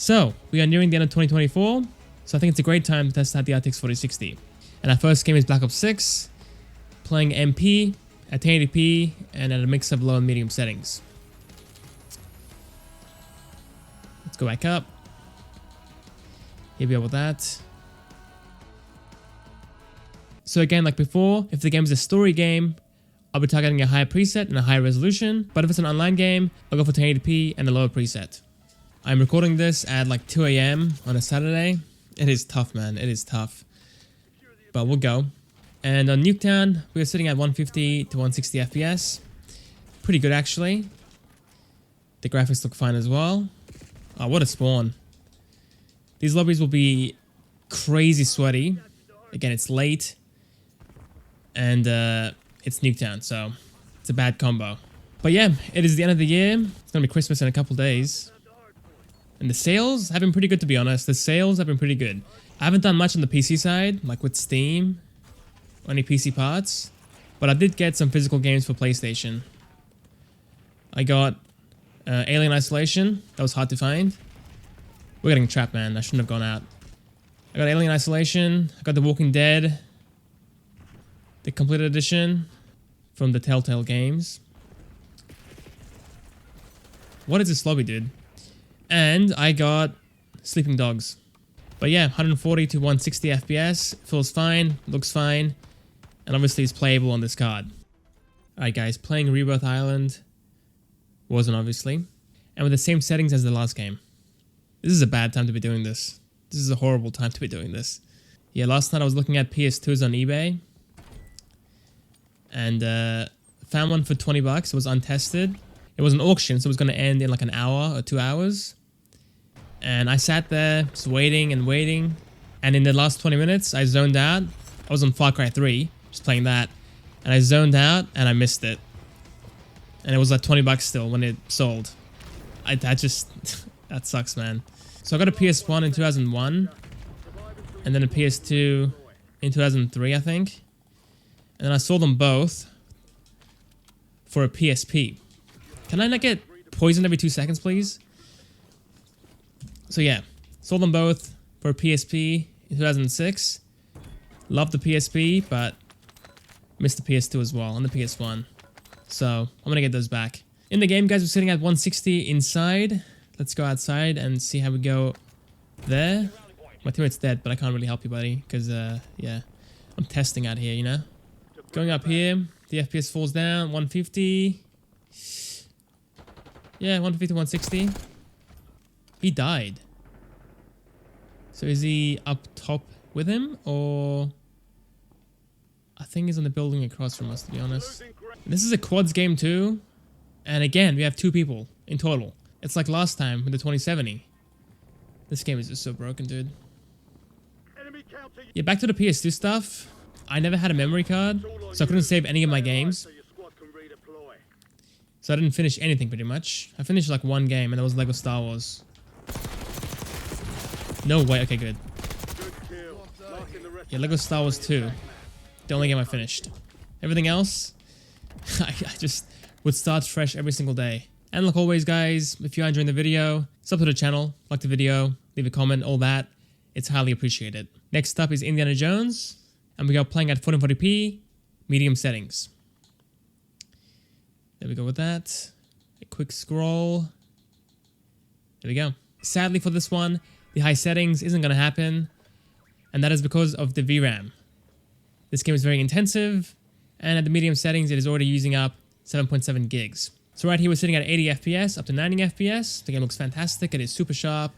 So, we are nearing the end of 2024, so I think it's a great time to test out the RTX 4060. And our first game is Black Ops 6, playing MP at 1080p and at a mix of low and medium settings. Let's go back up. Here we are with that. So again, like before, if the game is a story game, I'll be targeting a higher preset and a higher resolution, but if it's an online game, I'll go for 1080p and a lower preset. I'm recording this at like 2 AM on a Saturday. It is tough, man. It is tough. But we'll go. And on Nuketown, we are sitting at 150 to 160 FPS. Pretty good, actually. The graphics look fine as well. Oh, what a spawn. These lobbies will be crazy sweaty. Again, it's late. And it's Nuketown, so it's a bad combo. But yeah, it is the end of the year. It's going to be Christmas in a couple days. And the sales have been pretty good, to be honest. The sales have been pretty good. I haven't done much on the PC side, like with Steam, or any PC parts. But I did get some physical games for PlayStation. I got Alien Isolation. That was hard to find. We're getting trapped, man. I shouldn't have gone out. I got Alien Isolation. I got The Walking Dead, the completed edition from the Telltale games. What is this lobby, dude? And I got Sleeping Dogs. But yeah, 140 to 160 FPS. Feels fine. Looks fine. And obviously it's playable on this card. Alright guys, playing Rebirth Island. Wasn't obviously. And with the same settings as the last game. This is a bad time to be doing this. This is a horrible time to be doing this. Yeah, last night I was looking at PS2s on eBay. And found one for 20 bucks. It was untested. It was an auction, so it was going to end in like an hour or 2 hours. And I sat there just waiting and waiting. And in the last 20 minutes, I zoned out. I was on Far Cry 3, just playing that. And I zoned out and I missed it. And it was like 20 bucks still when it sold. That just, that sucks, man. So I got a PS1 in 2001. And then a PS2 in 2003, I think. And then I sold them both for a PSP. Can I not get poisoned every 2 seconds, please? So yeah, sold them both for a PSP in 2006. Loved the PSP, but missed the PS2 as well, and the PS1. So I'm gonna get those back. In the game, guys, we're sitting at 160 inside. Let's go outside and see how we go there. My teammate's dead, but I can't really help you, buddy, because yeah, I'm testing out here, you know? Going up here, the FPS falls down, 150. Yeah, 150 to 160. He died. So is he up top with him, or... I think he's on the building across from us, to be honest. This is a quads game too. And again, we have 2 people in total. It's like last time with the 2070. This game is just so broken, dude. Yeah, back to the PS2 stuff. I never had a memory card, so I couldn't save any of my games. So I didn't finish anything pretty much. I finished like 1 game and that was Lego Star Wars. No way, okay, good. Yeah, Lego Star Wars 2. The only game I finished. Everything else, I just would start fresh every single day. And like always, guys, if you are enjoying the video, sub to the channel, like the video, leave a comment, all that. It's highly appreciated. Next up is Indiana Jones. And we are playing at 1440p, medium settings. There we go with that. A quick scroll. There we go. Sadly for this one, the high settings isn't going to happen. And that is because of the VRAM. This game is very intensive. And at the medium settings, it is already using up 7.7 gigs. So right here, we're sitting at 80 FPS, up to 90 FPS. The game looks fantastic. It is super sharp.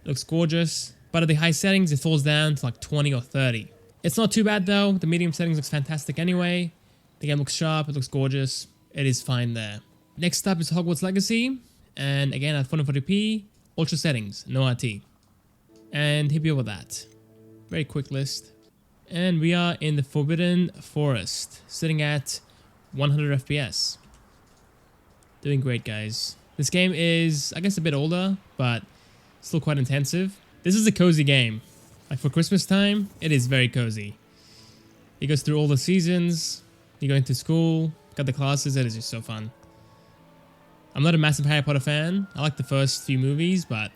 It looks gorgeous. But at the high settings, it falls down to like 20 or 30. It's not too bad though. The medium settings looks fantastic anyway. The game looks sharp. It looks gorgeous. It is fine there. Next up is Hogwarts Legacy. And again at 1440p, ultra settings, no RT. And hit me over that. Very quick list. And we are in the Forbidden Forest, sitting at 100 FPS. Doing great, guys. This game is, I guess, a bit older, but still quite intensive. This is a cozy game. Like for Christmas time, it is very cozy. It goes through all the seasons. You go into school, got the classes. It is just so fun. I'm not a massive Harry Potter fan. I like the first few movies, but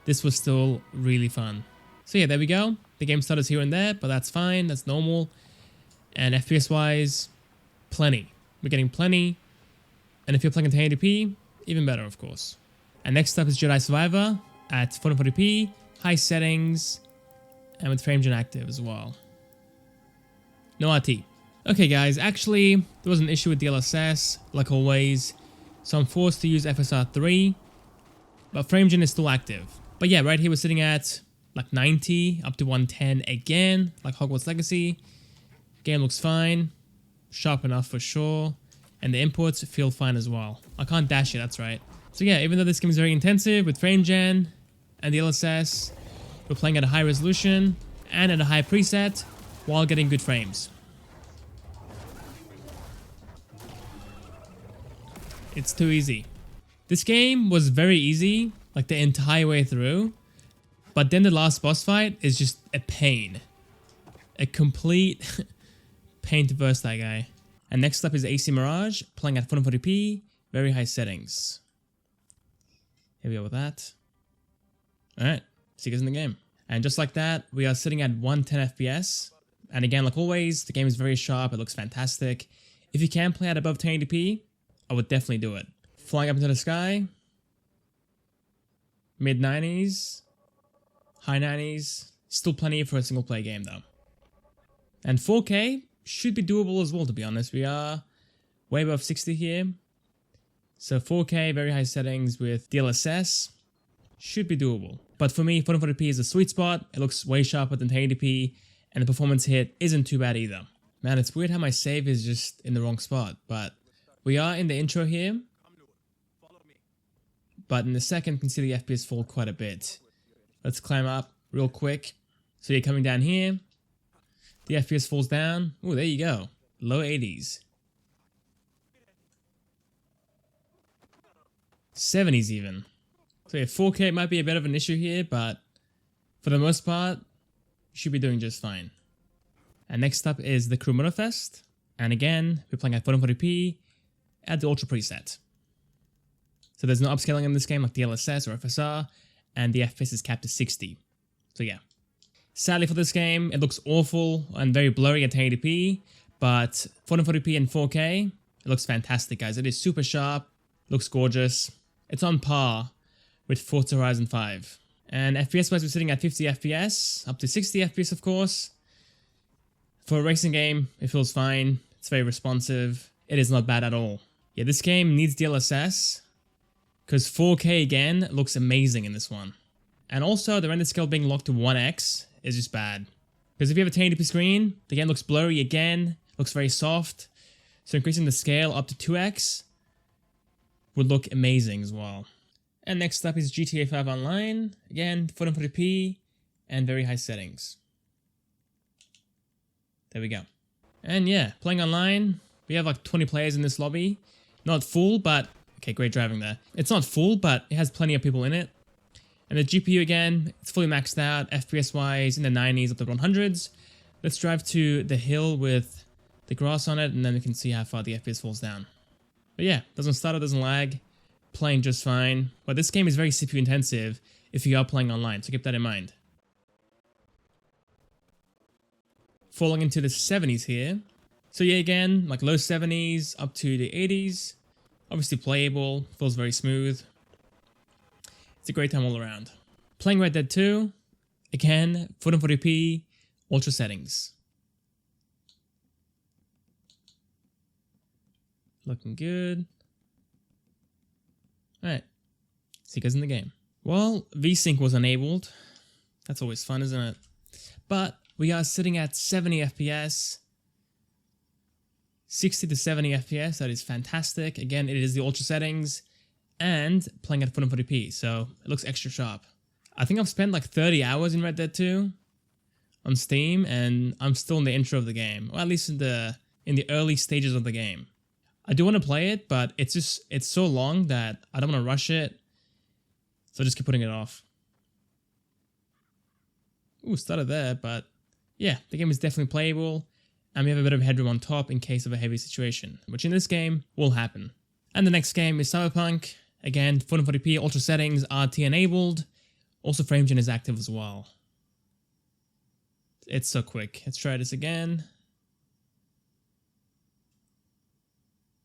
this was still really fun. So yeah, there we go. The game stutters here and there, but that's fine. That's normal. And FPS wise, plenty. We're getting plenty. And if you're playing at 1080p, even better, of course. And next up is Jedi Survivor at 440p, high settings, and with frame gen active as well. No RT. Okay guys, actually, there was an issue with DLSS, like always. So I'm forced to use FSR 3, but frame gen is still active. But yeah, right here we're sitting at like 90 up to 110 again, like Hogwarts Legacy. Game looks fine, sharp enough for sure, and the inputs feel fine as well. I can't dash it, that's right. So yeah, even though this game is very intensive with frame gen and DLSS, we're playing at a high resolution and at a high preset while getting good frames. It's too easy. This game was very easy, like the entire way through, but then the last boss fight is just a pain. A complete pain to burst that guy. And next up is AC Mirage, playing at 440p, very high settings. Here we go with that. Alright, see you guys in the game. And just like that, we are sitting at 110 FPS. And again, like always, the game is very sharp, it looks fantastic. If you can play at above 1080p, I would definitely do it. Flying up into the sky, mid 90s, high 90s, still plenty for a single player game though. And 4K should be doable as well, to be honest. We are way above 60 here. So 4K, very high settings with DLSS should be doable. But for me, 440p is a sweet spot. It looks way sharper than 1080p, and the performance hit isn't too bad either. Man, it's weird how my save is just in the wrong spot, but we are in the intro here. But in a second, you can see the FPS fall quite a bit. Let's climb up real quick. So you're coming down here. The FPS falls down. Oh, there you go. Low 80s. 70s even. So yeah, 4K might be a bit of an issue here, but for the most part, you should be doing just fine. And next up is the Crew Motorfest. And again, we're playing at 440p at the Ultra preset. So there's no upscaling in this game like DLSS or FSR, and the FPS is capped to 60. So yeah. Sadly for this game, it looks awful and very blurry at 1080p, but 440p and 4K, it looks fantastic, guys. It is super sharp, looks gorgeous. It's on par with Forza Horizon 5. And FPS wise, we're sitting at 50 FPS, up to 60 FPS of course. For a racing game, it feels fine. It's very responsive. It is not bad at all. Yeah, this game needs DLSS, because 4K again looks amazing in this one. And also, the render scale being locked to 1x is just bad. Because if you have a 1080p screen, the game looks blurry again, looks very soft. So increasing the scale up to 2x would look amazing as well. And next up is GTA 5 Online. Again, 440p and very high settings. There we go. And yeah, playing online, we have like 20 players in this lobby. Not full, but... Okay, great driving there. It's not full, but it has plenty of people in it. And the GPU again, it's fully maxed out, FPS wise in the 90s up to 100s. Let's drive to the hill with the grass on it, and then we can see how far the FPS falls down. But yeah, doesn't stutter, doesn't lag, playing just fine. But this game is very CPU intensive if you are playing online, so keep that in mind. Falling into the 70s here. So yeah, again, like low 70s up to the 80s. Obviously playable, feels very smooth. It's a great time all around. Playing Red Dead 2, again, 440p, ultra settings. Looking good. Alright, see you guys in the game. Well, VSync was enabled. That's always fun, isn't it? But we are sitting at 70 FPS. 60 to 70 FPS, that is fantastic. Again, it is the ultra settings and playing at 440p, so it looks extra sharp. I think I've spent like 30 hours in Red Dead 2 on Steam, and I'm still in the intro of the game, or at least in the early stages of the game. I do want to play it, but it's so long that I don't want to rush it, so I just keep putting it off. Ooh, started there, but yeah, the game is definitely playable. And we have a bit of headroom on top in case of a heavy situation, which in this game will happen. And the next game is Cyberpunk. Again, 440p, ultra settings, RT enabled. Also frame gen is active as well. It's so quick. Let's try this again.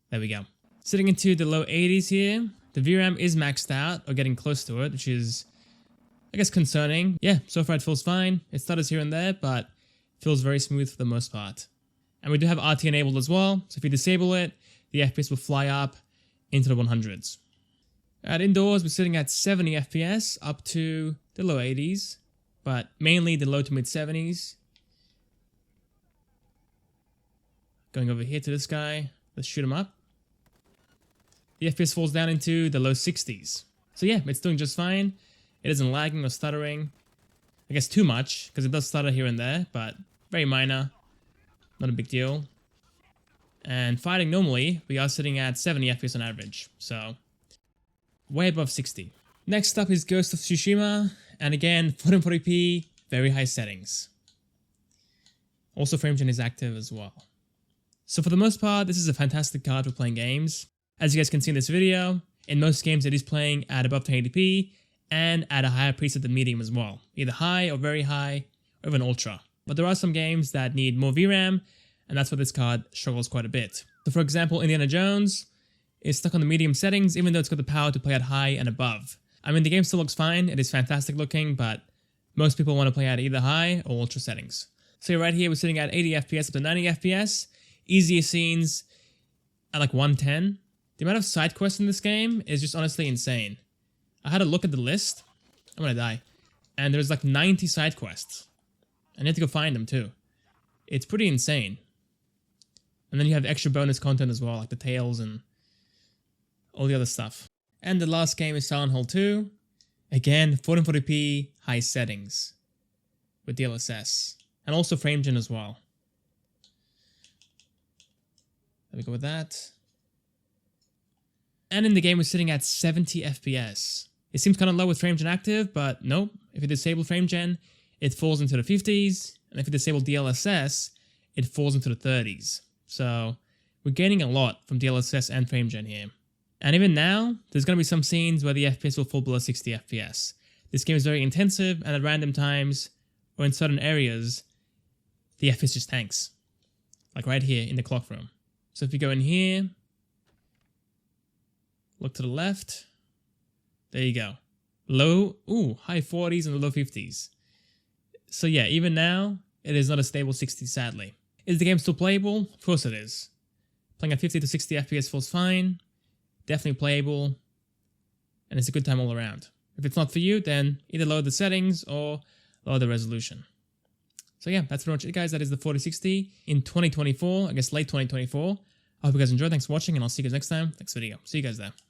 There we go. Sitting into the low 80s here. The VRAM is maxed out or getting close to it, which is, I guess, concerning. Yeah, so far it feels fine. It stutters here and there, but feels very smooth for the most part. And we do have RT enabled as well, so if you disable it, the FPS will fly up into the 100s. At indoors, we're sitting at 70 FPS up to the low 80s, but mainly the low to mid 70s. Going over here to this guy, let's shoot him up. The FPS falls down into the low 60s. So yeah, it's doing just fine. It isn't lagging or stuttering. I guess too much, because it does stutter here and there, but very minor. Not a big deal. And fighting normally, we are sitting at 70 FPS on average, so way above 60. Next up is Ghost of Tsushima, and again, 1440p, very high settings. Also frame gen is active as well. So for the most part, this is a fantastic card for playing games. As you guys can see in this video, in most games it is playing at above 1080p and at a higher preset than medium as well. Either high or very high or even ultra. But there are some games that need more VRAM, and that's where this card struggles quite a bit. So for example, Indiana Jones is stuck on the medium settings even though it's got the power to play at high and above. I mean, the game still looks fine, it is fantastic looking, but most people want to play at either high or ultra settings. So right here we're sitting at 80 FPS up to 90 FPS, easier scenes at like 110. The amount of side quests in this game is just honestly insane. I had a look at the list, I'm gonna die, and there's like 90 side quests. I need to go find them too. It's pretty insane. And then you have extra bonus content as well, like the tails and all the other stuff. And the last game is Silent Hill 2. Again, 1440p high settings with DLSS. And also frame gen as well. There we go with that. And in the game we're sitting at 70 FPS. It seems kind of low with frame gen active, but nope. If you disable frame gen, it falls into the 50s. And if you disable DLSS, it falls into the 30s. So we're gaining a lot from DLSS and frame gen here. And even now, there's going to be some scenes where the FPS will fall below 60 FPS. This game is very intensive, and at random times, or in certain areas, the FPS just tanks. Like right here in the clock room. So if you go in here, look to the left, there you go. High 40s and low 50s. So yeah, even now, it is not a stable 60 sadly. Is the game still playable? Of course it is. Playing at 50 to 60 FPS feels fine. Definitely playable. And it's a good time all around. If it's not for you, then either lower the settings or lower the resolution. So yeah, that's pretty much it guys. That is the 4060 in 2024, I guess late 2024. I hope you guys enjoyed. Thanks for watching and I'll see you guys next time. Next video. See you guys there.